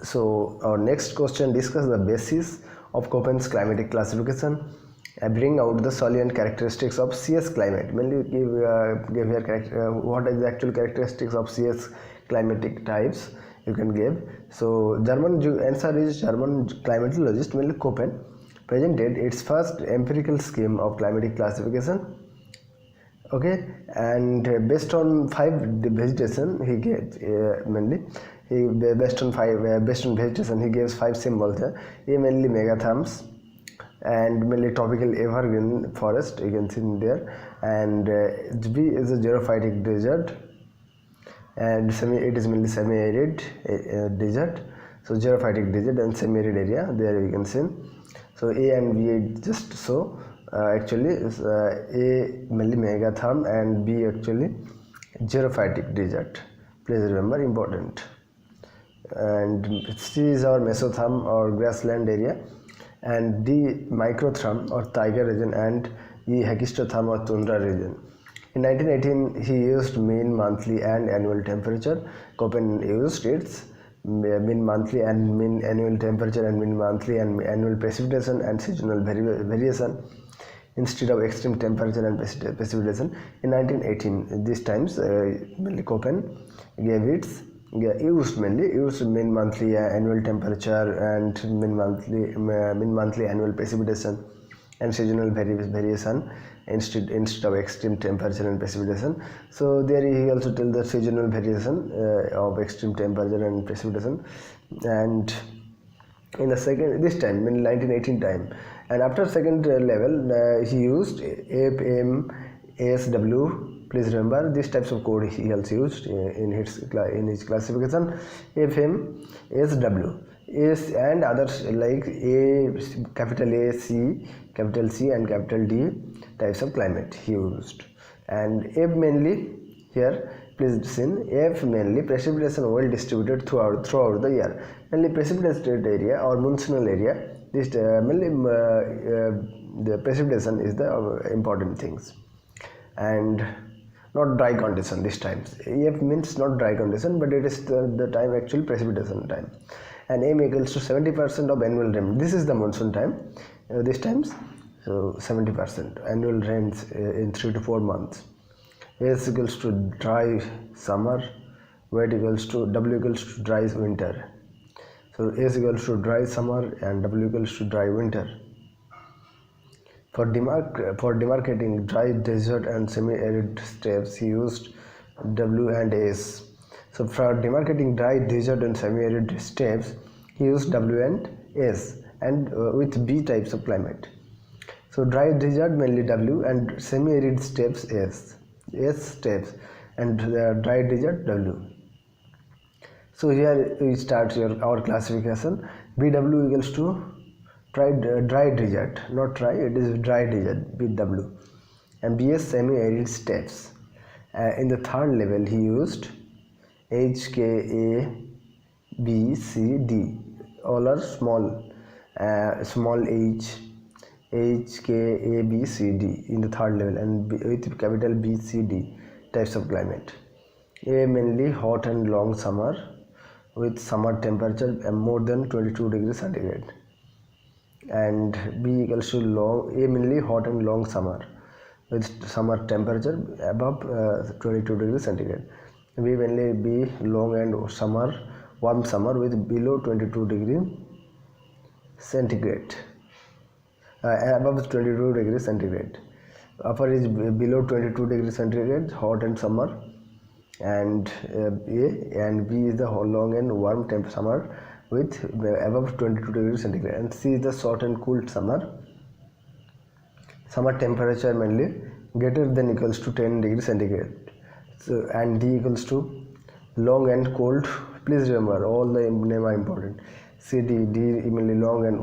So our next question discuss the basis of Koppen's climatic classification and bring out the salient characteristics of CS climate. Mainly give here what is the actual characteristics of CS climatic types you can give. So German answer is German climatologist mainly Koppen presented its first empirical scheme of climatic classification. Okay, and based on five vegetation he gave mainly he based on vegetation he gives five symbols here. A mainly megatherms and mainly tropical evergreen forest you can see in there, and B is a xerophytic desert, and it is mainly semi-arid desert. So xerophytic desert and semi-arid area there you can see. So A and B just so actually A mainly megatherm and B actually xerophytic desert. Please remember, important. And C is our mesotherm or grassland area, and D microtherm or taiga region, and E hagistotherm or tundra region. In 1918 he used mean monthly and annual temperature. Koppen used its mean monthly and mean annual temperature and mean monthly and annual precipitation and seasonal variation instead of extreme temperature and precipitation. In 1918 these times mainly Koppen gave its used mean monthly annual temperature and mean monthly annual precipitation and seasonal variation instead of extreme temperature and precipitation. So there he also tells the seasonal variation of extreme temperature and precipitation. And in the second this time in 1918 time, and after second level he used FM, ASW. Please remember these types of code he also used in his classification. FM, ASW, S and others like capital A, C, capital C and capital D types of climate he used. And F mainly here, please see, F mainly precipitation well distributed throughout the year. Mainly precipitated area or monsoonal area. This mainly the precipitation is the important things, and not dry condition this time. F means not dry condition, but it is the time actual precipitation time. And M equals to 70% of annual rain. This is the monsoon time this times. So 70% annual rains in 3 to 4 months. S equals to dry summer, W equals to dry winter. So S equals to dry summer and W equals to dry winter. For demarcating dry desert and semi-arid steppes, he used W and S. So for demarcating dry desert and semi-arid steppes, he used W and S, and with B types of climate. So dry desert mainly W and semi-arid steppes S steppes, and dry desert W. So here we start our classification. BW equals to dry desert, not dry, it is dry desert, BW, and BS semi-arid steppes. In the third level he used H, K, A, B, C, D. All are small, small H, K, A, B, C, D in the third level, and with capital B, C, D types of climate. A mainly hot and long summer with summer temperature more than 22 degrees centigrade. And B equals to A mainly hot and long summer with summer temperature above 22 degrees centigrade. B mainly B long and warm summer with below 22 degree centigrade, above 22 degrees centigrade. Upper is below 22 degrees centigrade, hot and summer, and A and B is the long and warm summer with above 22 degrees centigrade, and C is the short and cool summer temperature mainly greater than equals to 10 degrees centigrade. So, and D equals to long and cold. Please remember all the names are important. D mainly long and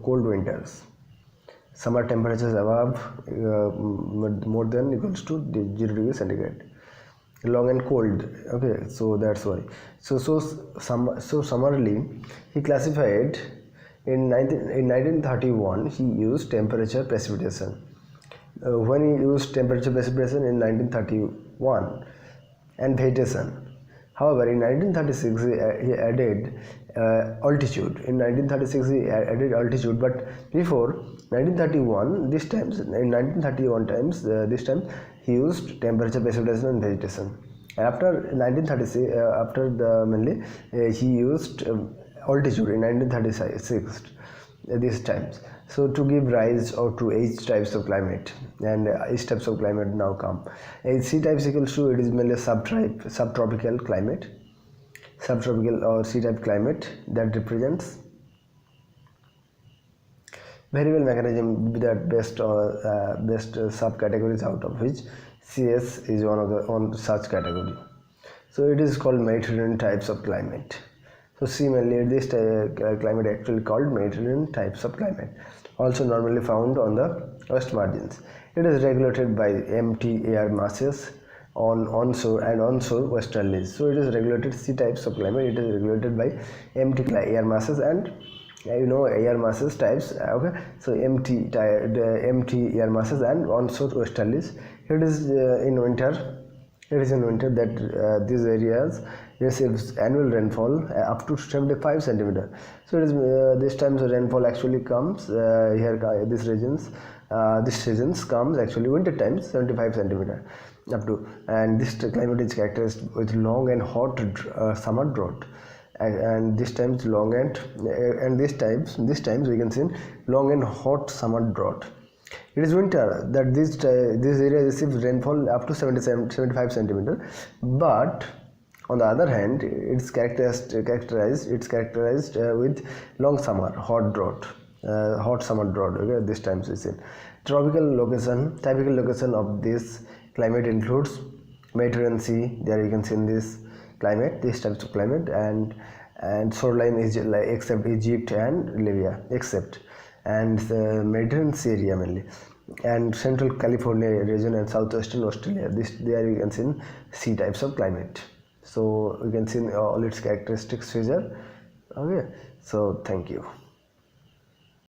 cold winters. Summer temperatures above more than equals to 0 degrees centigrade. Long and cold. Okay, so that's why. So summarily he classified in 1931 he used temperature precipitation. When he used temperature precipitation in 1931 and vegetation, However, in 1936 he added altitude. In 1936 he added altitude, but before 1931, in 1931 times, this time he used temperature, precipitation, and vegetation. After 1936, after the mainly he used altitude in 1936 these times. So to give rise or to each types of climate, and each types of climate now come. C types equals to, it is mainly subtropical climate, subtropical or C type climate, that represents variable mechanism that best subcategories, out of which CS is one such category. So it is called Mediterranean types of climate. So similarly, this climate actually called Mediterranean types of climate, also normally found on the west margins. It is regulated by empty air masses on onshore and onshore westerlies. So it is regulated, C types of climate, it is regulated by empty air masses and air masses types. Okay, so empty air masses and onshore westerlies. It is in winter. It is in winter that these areas receives annual rainfall up to 75 centimeter. So it is this time the rainfall actually comes here. These regions comes actually winter times 75 centimeter up to, and this climate is characterized with long and hot summer drought. And this times long and this times we can see long and hot summer drought. It is winter that this area receives rainfall up to 75 centimeter, but on the other hand, it's characterized with long summer, hot summer drought. Okay, this times we see. Typical location of this climate includes Mediterranean Sea. There you can see in this climate, these types of climate, and shoreline is like except Egypt and Libya, and the Mediterranean Sea area mainly, and central California region and southwestern Australia. There you can see C types of climate. So you can see all its characteristics feature. Okay, so thank you.